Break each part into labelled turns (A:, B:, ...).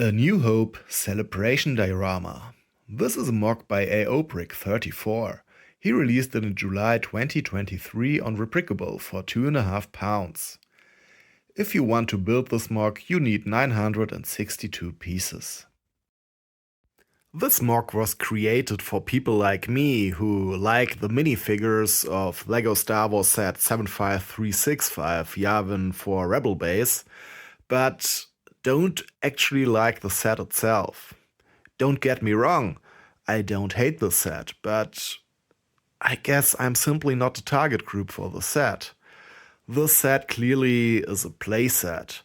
A: A new Hope Celebration Diorama. This is a MOC by AOBrick34. He released it in July 2023 on Rebrickable for £2.5. If you want to build this MOC, you need 962 pieces. This MOC was created for people like me who like the minifigures of LEGO Star Wars set 75365 Yavin for Rebel Base, but don't actually like the set itself. Don't get me wrong, I don't hate the set, but I guess I'm simply not the target group for the set. This set clearly is a playset.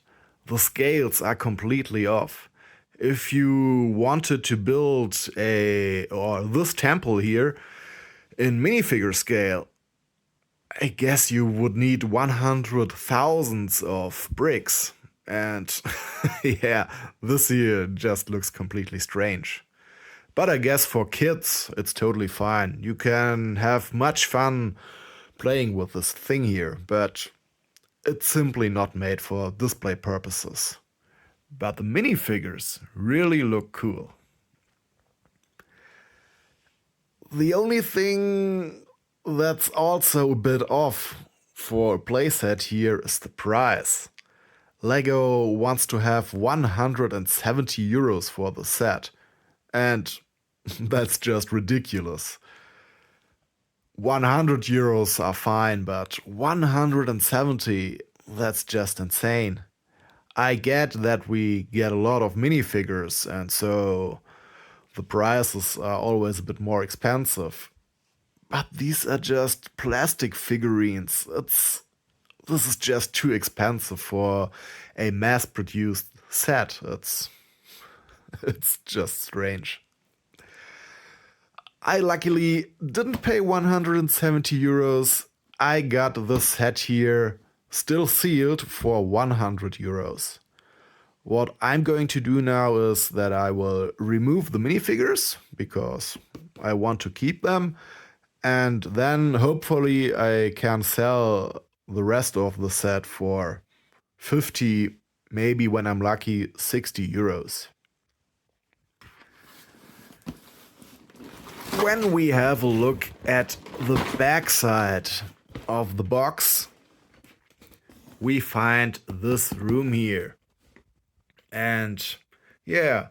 A: The scales are completely off. If you wanted to build this temple here in minifigure scale, I guess you would need 100,000 of bricks. And yeah, this here just looks completely strange. But I guess for kids, it's totally fine. You can have much fun playing with this thing here, but it's simply not made for display purposes. But the minifigures really look cool. The only thing that's also a bit off for a playset here is the price. LEGO wants to have 170 euros for the set, and that's just ridiculous. 100 euros are fine, but 170, that's just insane. I get that we get a lot of minifigures, and so the prices are always a bit more expensive. But these are just plastic figurines. This is just too expensive for a mass-produced set. It's just strange. I luckily didn't pay 170 euros. I got this set here still sealed for 100 euros. What I'm going to do now is that I will remove the minifigures because I want to keep them, and then hopefully I can sell the rest of the set for 50, maybe when I'm lucky, 60 euros. When we have a look at the backside of the box, we find this room here. And yeah,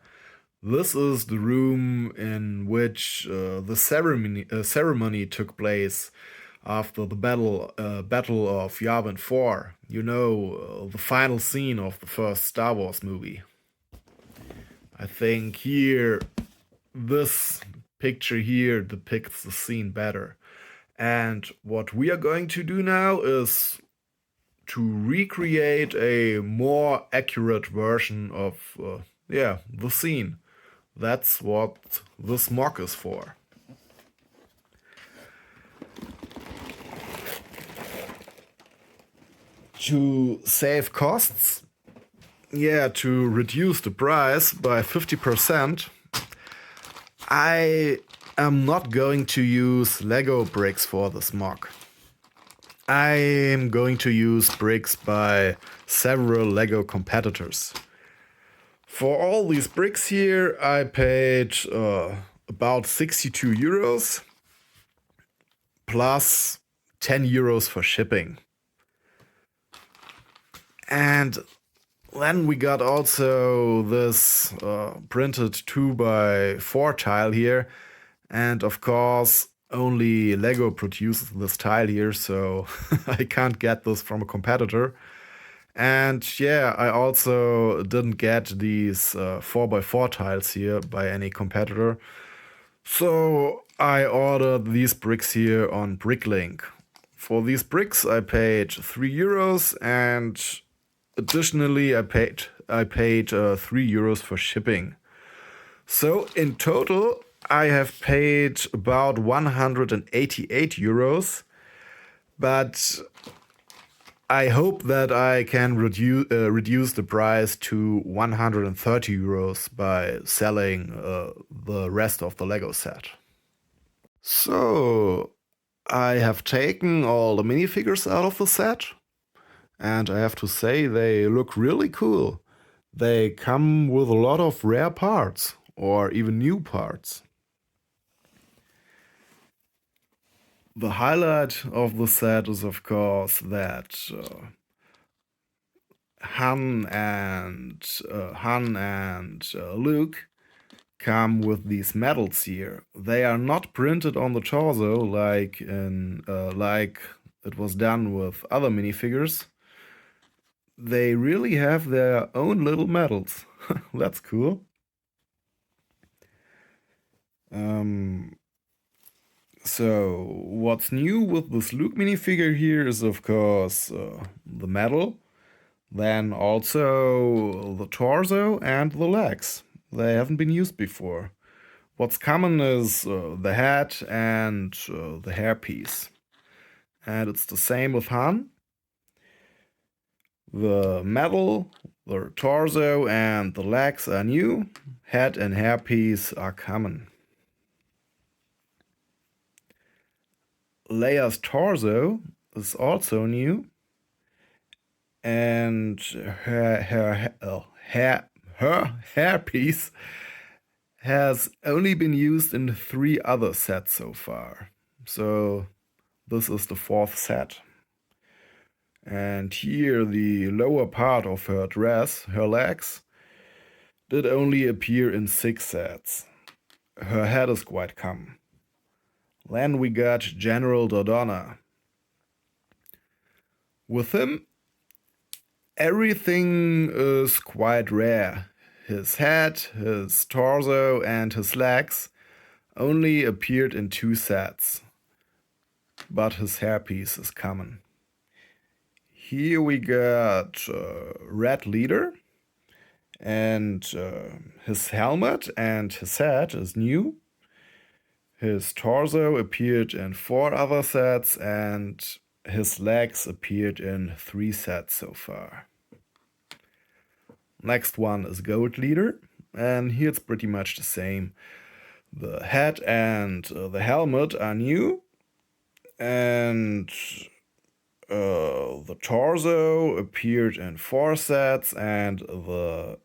A: this is the room in which the ceremony took place after the Battle of Yavin 4. You know, the final scene of the first Star Wars movie. I think here, this picture here depicts the scene better. And what we are going to do now is to recreate a more accurate version of the scene. That's what this MOC is for. To save costs, to reduce the price by 50%, I am not going to use LEGO bricks for this MOC. I am going to use bricks by several LEGO competitors. For all these bricks here, I paid about 62 euros plus 10 euros for shipping. And then we got also this printed 2x4 tile here. And of course, only LEGO produces this tile here, so I can't get this from a competitor. And yeah, I also didn't get these 4x4 tiles here by any competitor. So I ordered these bricks here on Bricklink. For these bricks I paid 3 euros, and additionally I paid 3 euros for shipping. So in total I have paid about 188 euros, but I hope that I can reduce the price to 130 euros by selling the rest of the LEGO set. So I have taken all the minifigures out of the set, and I have to say they look really cool. They come with a lot of rare parts or even new parts. The highlight of the set is of course that Han and Luke come with these medals here. They are not printed on the torso like it was done with other minifigures. They really have their own little medals. That's cool. So what's new with this Luke minifigure here is of course the medal, then also the torso and the legs. They haven't been used before. What's common is the head and the hairpiece. And it's the same with Han. The medal, the torso and the legs are new. Head and hairpiece are common. Leia's torso is also new. And her hairpiece has only been used in 3 other sets so far. So this is the 4th set. And here the lower part of her dress, her legs, did only appear in 6 sets. Her head is quite common. Then we got General Dodonna. With him, everything is quite rare. His head, his torso and his legs only appeared in 2 sets, but his hairpiece is common. Here we got Red Leader, and his helmet and his head is new. His torso appeared in 4 other sets and his legs appeared in 3 sets so far. Next one is Gold Leader, and here it's pretty much the same. The head and the helmet are new, and the torso appeared in 4 sets, and I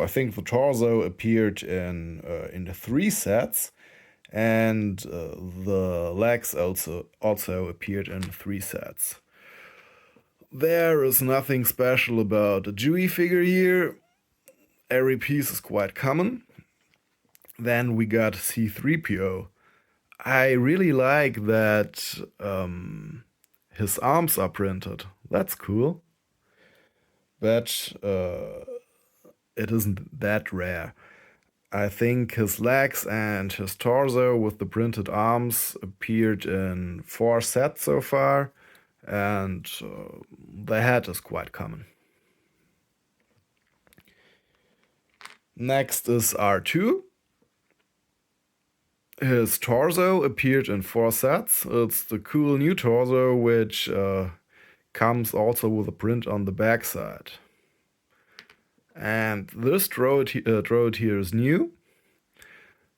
A: think the torso appeared in the 3 sets, and the legs also appeared in 3 sets. There is nothing special about a Chewie figure here. Every piece is quite common. Then we got C-3PO. I really like that his arms are printed. That's cool. But it isn't that rare. I think his legs and his torso with the printed arms appeared in 4 sets so far, and the head is quite common. Next is R2. His torso appeared in 4 sets. It's the cool new torso, which comes also with a print on the backside. And this droid here is new.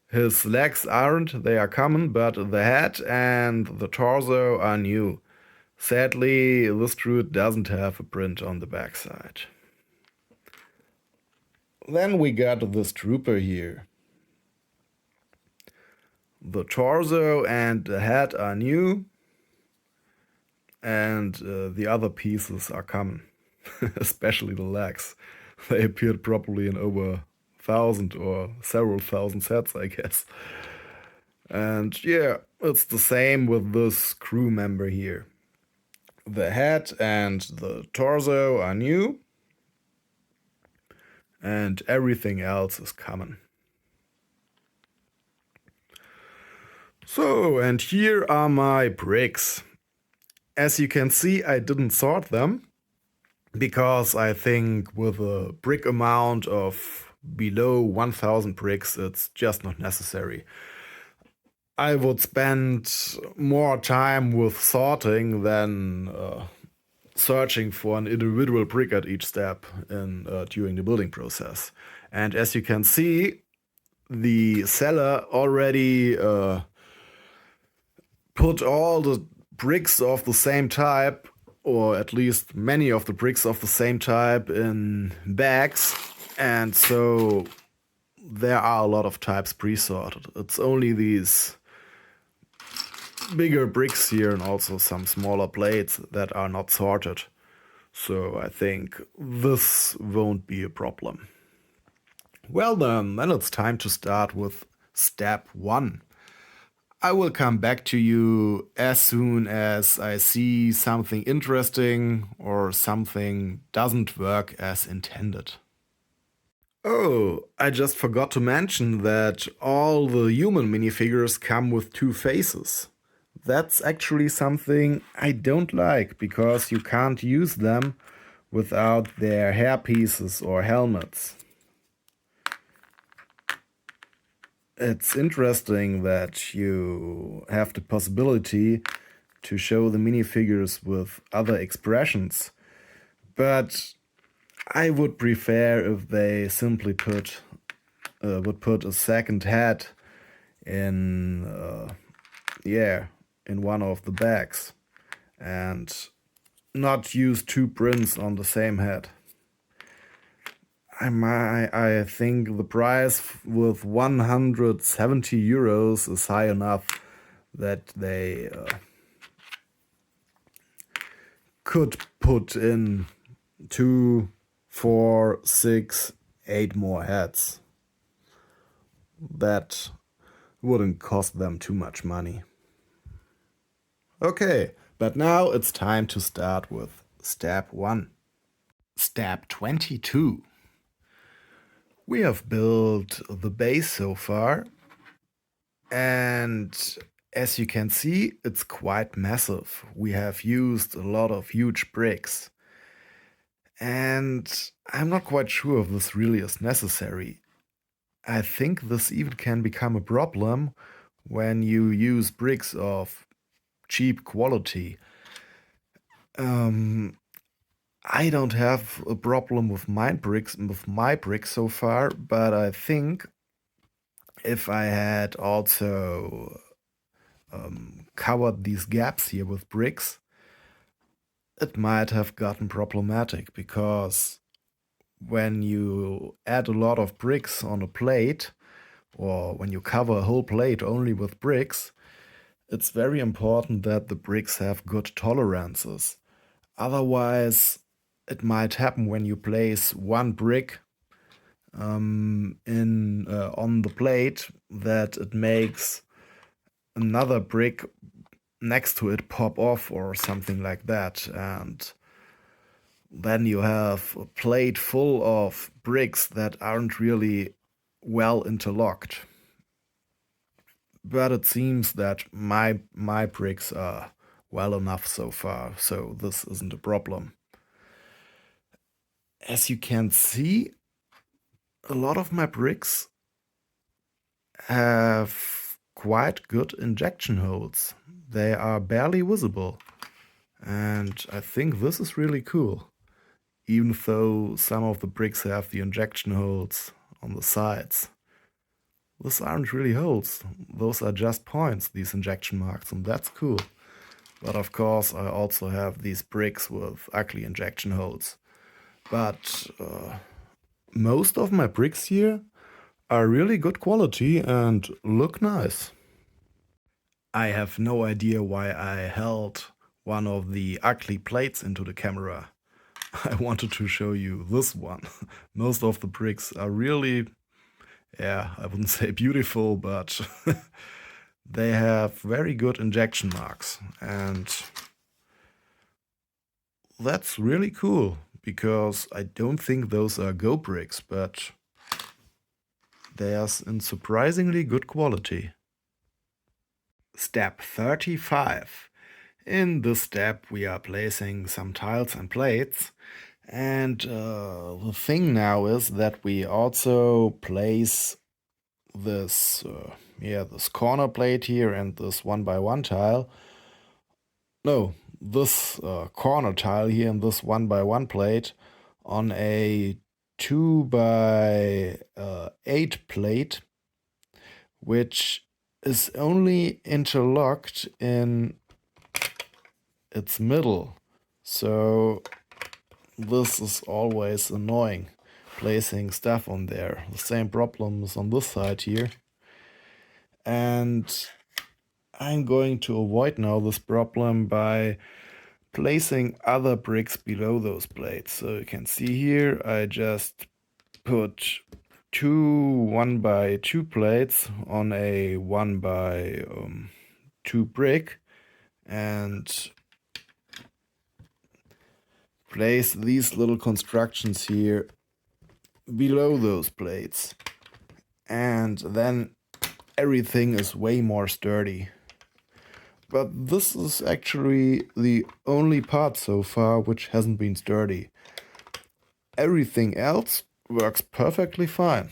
A: His legs aren't, they are common, but the head and the torso are new. Sadly, this droid doesn't have a print on the backside. Then we got this trooper here. The torso and the head are new, and the other pieces are common, especially the legs. They appeared probably in over 1,000 or several thousand sets, I guess. And yeah, it's the same with this crew member here. The head and the torso are new, and everything else is common. So, and here are my bricks. As you can see, I didn't sort them, because I think with a brick amount of below 1,000 bricks, it's just not necessary. I would spend more time with sorting than searching for an individual brick at each step during the building process. And as you can see, the seller already put all the bricks of the same type or at least many of the bricks of the same type in bags, and so there are a lot of types pre-sorted. It's only these bigger bricks here and also some smaller plates that are not sorted. So I think this won't be a problem. Well then it's time to start with step 1. I will come back to you as soon as I see something interesting or something doesn't work as intended. Oh, I just forgot to mention that all the human minifigures come with 2 faces. That's actually something I don't like, because you can't use them without their hairpieces or helmets. It's interesting that you have the possibility to show the minifigures with other expressions, but I would prefer if they simply would put a second head in in one of the bags and not use 2 prints on the same head. I think the price with 170 euros is high enough that they could put in 2, 4, 6, 8 more heads. That wouldn't cost them too much money. Okay, but now it's time to start with step 1. Step 22. We have built the base so far, and as you can see, it's quite massive. We have used a lot of huge bricks, and I'm not quite sure if this really is necessary. I think this even can become a problem when you use bricks of cheap quality. I don't have a problem with my bricks so far, but I think if I had also covered these gaps here with bricks, it might have gotten problematic, because when you add a lot of bricks on a plate, or when you cover a whole plate only with bricks, it's very important that the bricks have good tolerances. Otherwise, it might happen when you place one brick on the plate that it makes another brick next to it pop off or something like that, and then you have a plate full of bricks that aren't really well interlocked. But it seems that my bricks are well enough so far, so this isn't a problem. As you can see, a lot of my bricks have quite good injection holes. They are barely visible, and I think this is really cool, even though some of the bricks have the injection holes on the sides. Those aren't really holes, those are just points, these injection marks, and that's cool. But of course I also have these bricks with ugly injection holes. But most of my bricks here are really good quality and look nice. I have no idea why I held one of the ugly plates into the camera. I wanted to show you this one. Most of the bricks are really, I wouldn't say beautiful, but they have very good injection marks, and that's really cool, because I don't think those are Go bricks, but they are in surprisingly good quality. Step 35. In this step we are placing some tiles and plates, and the thing now is that we also place this this corner plate here and this 1x1 tile. No, this corner tile here and this 1x1 plate on a 2x8 plate, which is only interlocked in its middle. So this is always annoying, placing stuff on there. The same problems on this side here. And I'm going to avoid now this problem by placing other bricks below those plates. So you can see here I just put two 1x2 plates on a 1x2 brick and place these little constructions here below those plates, and then everything is way more sturdy. But this is actually the only part so far which hasn't been sturdy. Everything else works perfectly fine.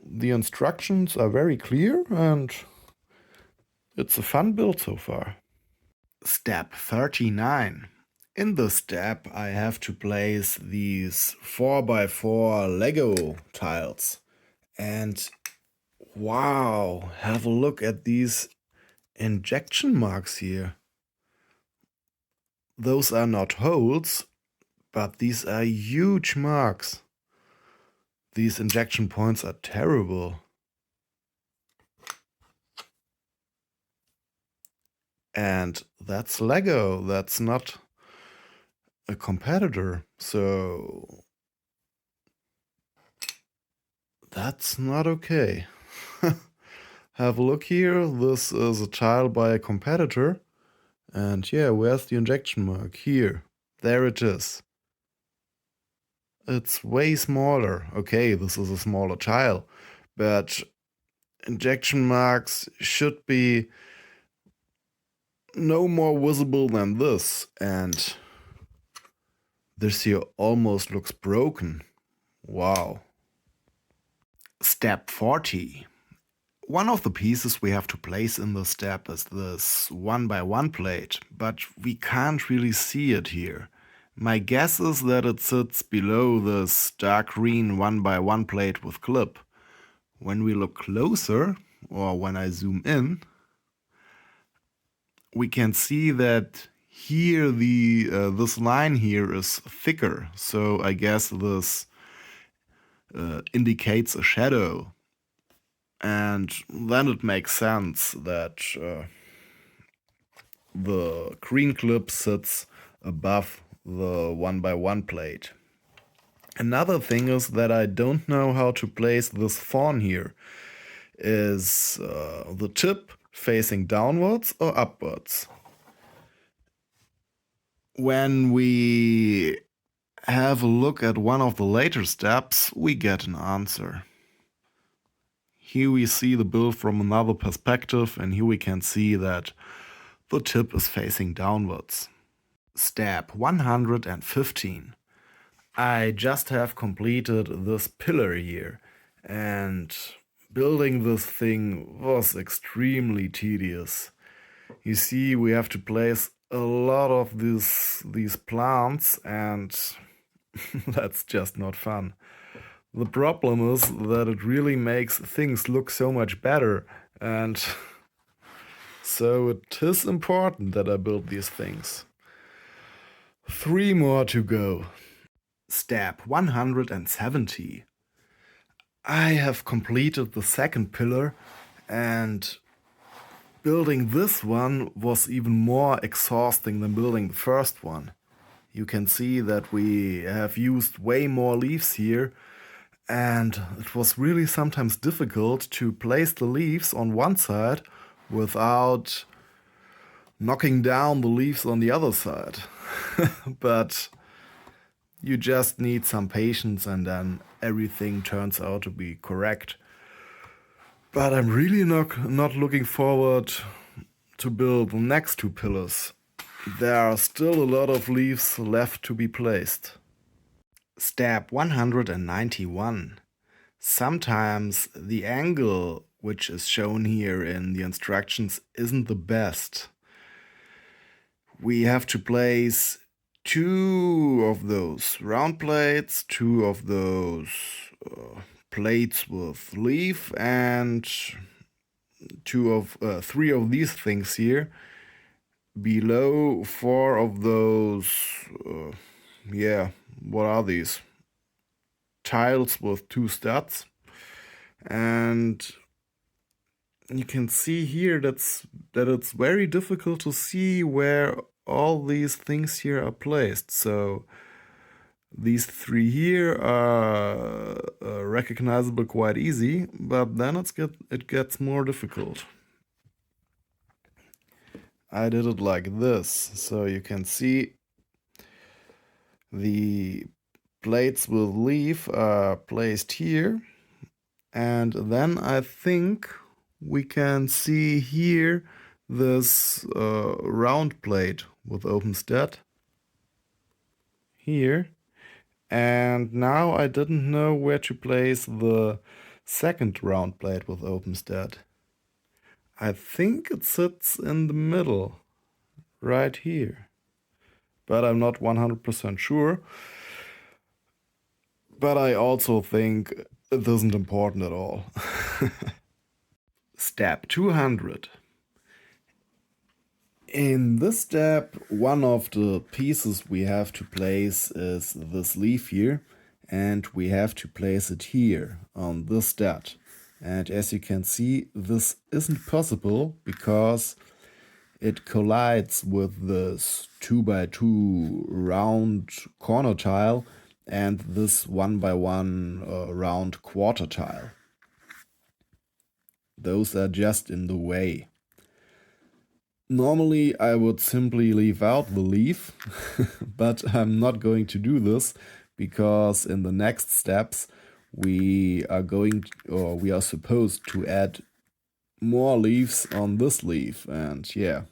A: The instructions are very clear and it's a fun build so far. Step 39. In this step I have to place these 4x4 Lego tiles. And wow, have a look at these injection marks here. Those are not holes, but these are huge marks. These injection points are terrible. And that's Lego, that's not a competitor, so that's not okay. Have a look here, this is a tile by a competitor, and yeah, where's the injection mark? Here, there it is. It's way smaller. Okay, this is a smaller tile, but injection marks should be no more visible than this, and this here almost looks broken. Wow. Step 40. One of the pieces we have to place in this step is this 1x1 plate, but we can't really see it here. My guess is that it sits below this dark green 1x1 plate with clip. When we look closer, or when I zoom in, we can see that here this line here is thicker, so I guess this indicates a shadow. And then it makes sense that the green clip sits above the 1x1 plate. Another thing is that I don't know how to place this thorn here. Is the tip facing downwards or upwards? When we have a look at one of the later steps, we get an answer. Here we see the build from another perspective, and here we can see that the tip is facing downwards. Step 115. I just have completed this pillar here, and building this thing was extremely tedious. You see, we have to place a lot of these plants, and that's just not fun. The problem is that it really makes things look so much better, and so it is important that I build these things. 3 more to go. Step 170. I have completed the second pillar, and building this one was even more exhausting than building the first one. You can see that we have used way more leaves here, and it was really sometimes difficult to place the leaves on one side without knocking down the leaves on the other side. But you just need some patience and then everything turns out to be correct. But I'm really not looking forward to build the next 2 pillars. There are still a lot of leaves left to be placed. Step 191. Sometimes the angle which is shown here in the instructions isn't the best. We have to place 2 of those round plates, 2 of those plates with leaf, and 3 of these things here. below 4 of those, what are these? Tiles with 2 studs. And you can see here that it's very difficult to see where all these things here are placed. So these 3 here are recognizable quite easy, but then it gets more difficult. I did it like this, so you can see the plates with leaf are placed here, and then I think we can see here this round plate with open stat here. And now I didn't know where to place the second round plate with open stat. I think it sits in the middle, right here. But I'm not 100% sure. But I also think it isn't important at all. Step 200. In this step, one of the pieces we have to place is this leaf here, and we have to place it here on this stat. And as you can see, this isn't possible because it collides with this 2x2 round corner tile and this 1x1 round quarter tile. Those are just in the way. Normally I would simply leave out the leaf, but I'm not going to do this because in the next steps we are supposed to add more leaves on this leaf, and yeah,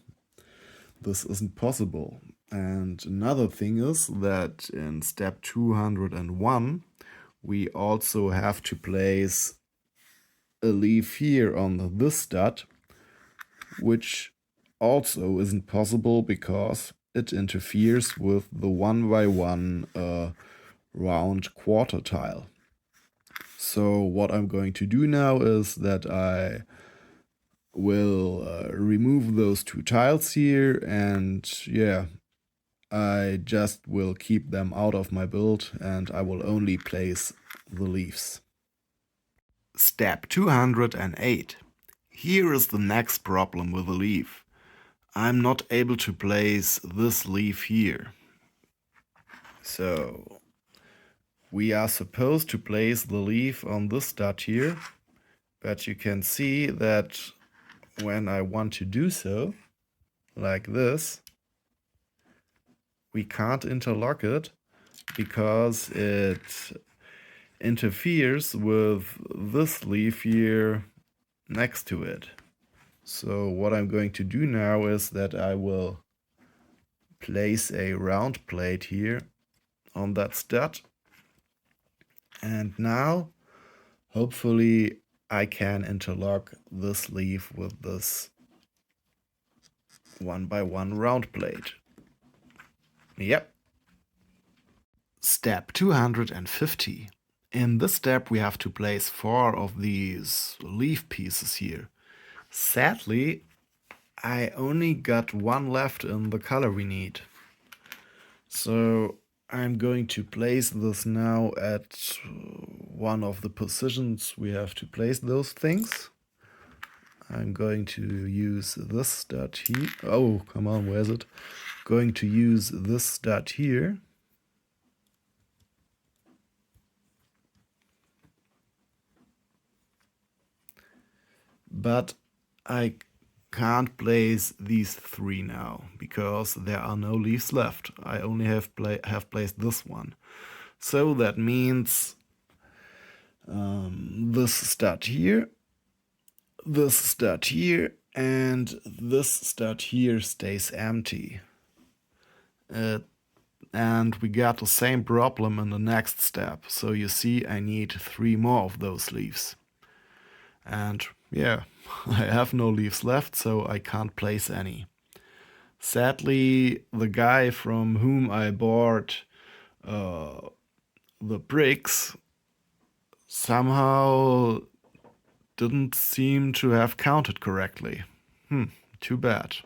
A: this isn't possible. And another thing is that in step 201 we also have to place a leaf here on this stud, which also isn't possible because it interferes with the 1x1 round quarter tile. So what I'm going to do now is that I will remove those 2 tiles here, and yeah, I just will keep them out of my build and I will only place the leaves. Step 208. Here is the next problem with the leaf. I'm not able to place this leaf here. So we are supposed to place the leaf on this stud here, but you can see that when I want to do so, like this, we can't interlock it because it interferes with this leaf here next to it. So what I'm going to do now is that I will place a round plate here on that stud, and now hopefully I can interlock this leaf with this 1x1 round plate. Yep. Step 250. In this step we have to place 4 of these leaf pieces here. Sadly, I only got 1 left in the color we need. So I'm going to place this now at one of the positions we have to place those things. I'm going to use this stud here. Oh, come on, where is it? Going to use this stud here. But I can't place these 3 now because there are no leaves left. I only have placed this one. So that means this stud here, this stud here, and this stud here stays empty. And we got the same problem in the next step. So you see I need 3 more of those leaves. And yeah, I have no leaves left, so I can't place any. Sadly, the guy from whom I bought the bricks somehow didn't seem to have counted correctly. Too bad.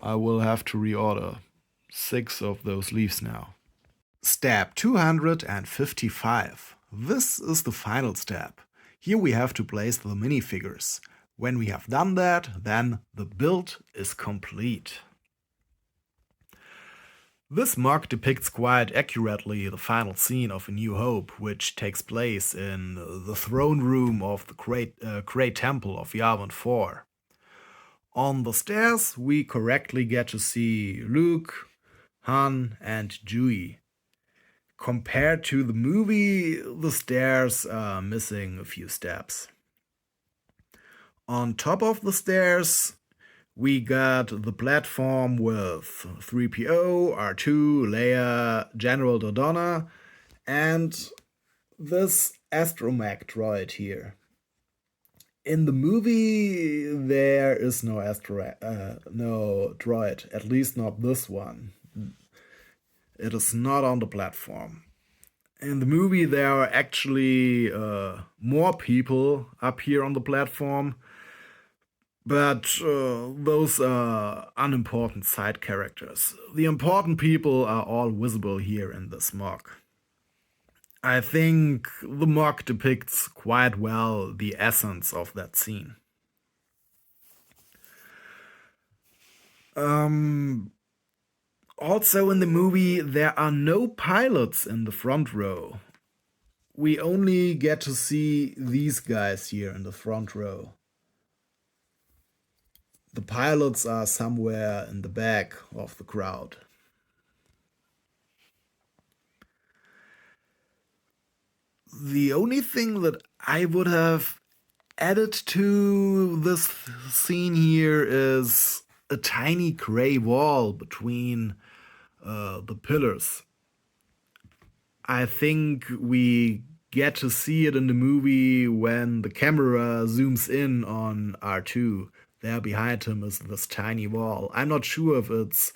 A: I will have to reorder 6 of those leaves now. Step 255. This is the final step. Here we have to place the minifigures. When we have done that, then the build is complete. This MOC depicts quite accurately the final scene of A New Hope, which takes place in the throne room of the great temple of Yavin 4. On the stairs, we correctly get to see Luke, Han, and Chewie. Compared to the movie, the stairs are missing a few steps. On top of the stairs, we got the platform with 3PO, R2, Leia, General Dodonna, and this astromech droid here. In the movie, there is no droid, at least not this one. It is not on the platform. In the movie, there are actually more people up here on the platform, but those are unimportant side characters. The important people are all visible here in this MOC. I think the MOC depicts quite well the essence of that scene. Also in the movie, there are no pilots in the front row. We only get to see these guys here in the front row. The pilots are somewhere in the back of the crowd. The only thing that I would have added to this scene here is a tiny gray wall between the pillars. I think we get to see it in the movie when the camera zooms in on R2. There behind him is this tiny wall. I'm not sure if it's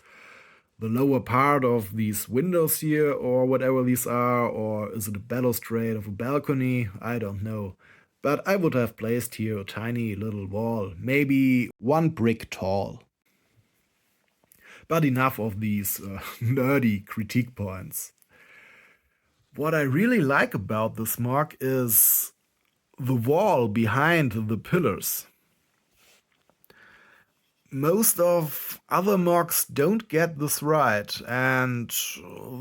A: the lower part of these windows here or whatever these are, or is it a balustrade of a balcony? I don't know. But I would have placed here a tiny little wall, maybe 1 brick tall. But enough of these nerdy critique points. What I really like about this MOC is the wall behind the pillars. Most of other MOCs don't get this right, and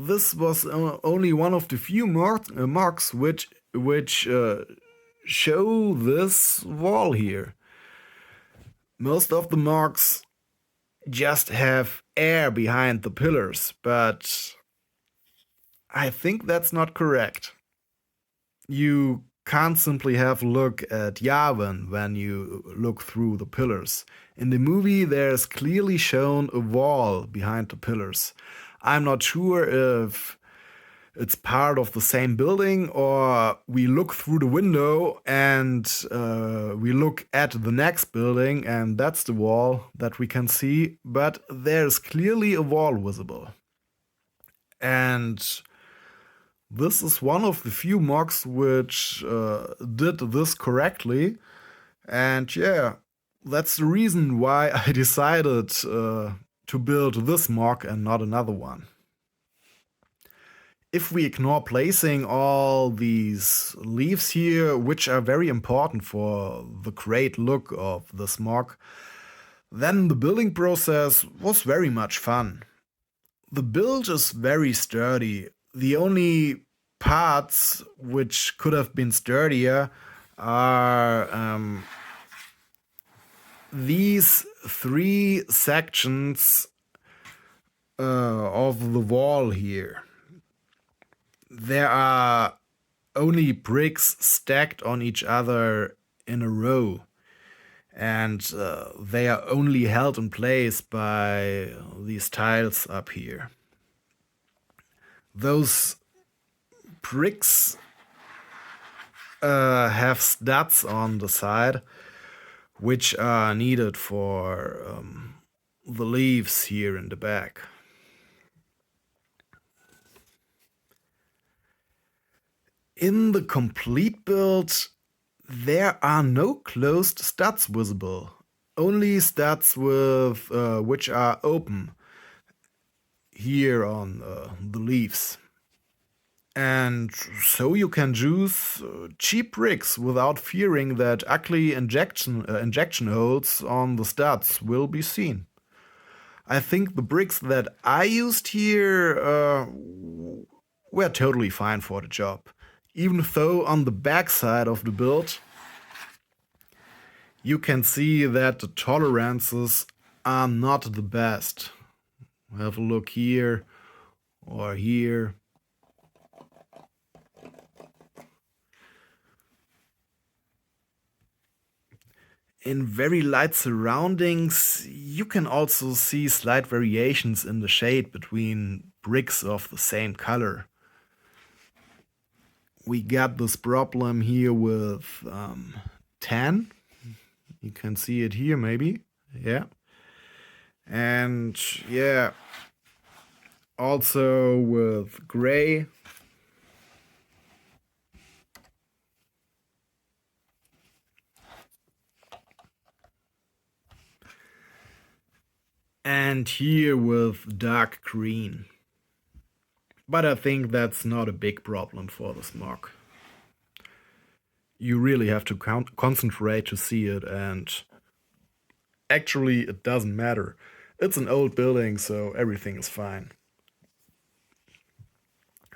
A: this was only one of the few MOCs which show this wall here. Most of the MOCs just have air behind the pillars, but I think that's not correct. You can't simply have a look at Yavin when you look through the pillars. In the movie, there's clearly shown a wall behind the pillars. I'm not sure if it's part of the same building or we look through the window and we look at the next building and that's the wall that we can see, but there's clearly a wall visible. And this is one of the few MOCs which did this correctly. And yeah, that's the reason why I decided to build this MOC and not another one. If we ignore placing all these leaves here, which are very important for the great look of this MOC, then the building process was very much fun. The build is very sturdy. The only parts which could have been sturdier are these 3 sections of the wall here. There are only bricks stacked on each other in a row, and they are only held in place by these tiles up here. Those bricks have studs on the side, which are needed for the leaves here in the back. In the complete build, there are no closed studs visible. only studs with which are open here on the leaves. And so you can choose cheap bricks without fearing that ugly injection holes on the studs will be seen. I think the bricks that I used here were totally fine for the job. Even though on the back side of the build you can see that the tolerances are not the best. Have a look here or here. In very light surroundings, you can also see slight variations in the shade between bricks of the same color. We got this problem here with tan. You can see it here maybe, yeah. And yeah, also with gray. And here with dark green. But I think that's not a big problem for this MOC. You really have to concentrate to see it, and actually it doesn't matter. It's an old building, so everything is fine.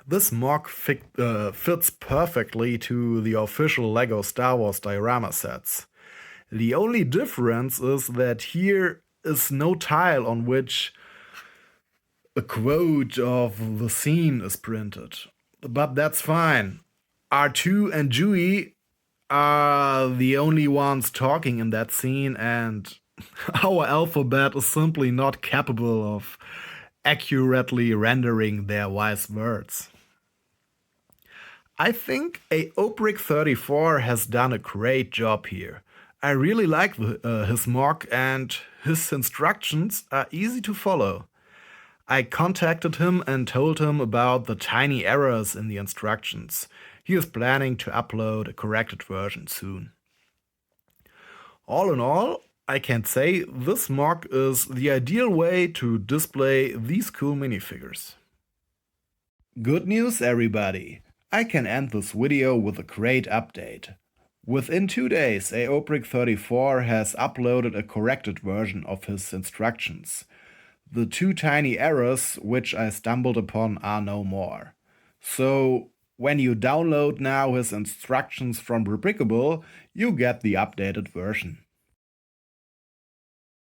A: This MOC fits perfectly to the official LEGO Star Wars diorama sets. The only difference is that here is no tile on which a quote of the scene is printed. But that's fine. R2 and Chewie are the only ones talking in that scene, and our alphabet is simply not capable of accurately rendering their wise words. I think AOBrick34 has done a great job here. I really like his MOC, and his instructions are easy to follow. I contacted him and told him about the tiny errors in the instructions. He is planning to upload a corrected version soon. All in all, I can say this MOC is the ideal way to display these cool minifigures. Good news, everybody! I can end this video with a great update. Within 2 days, AOBrick34 has uploaded a corrected version of his instructions. The 2 tiny errors which I stumbled upon are no more. So when you download now his instructions from Rebrickable, you get the updated version.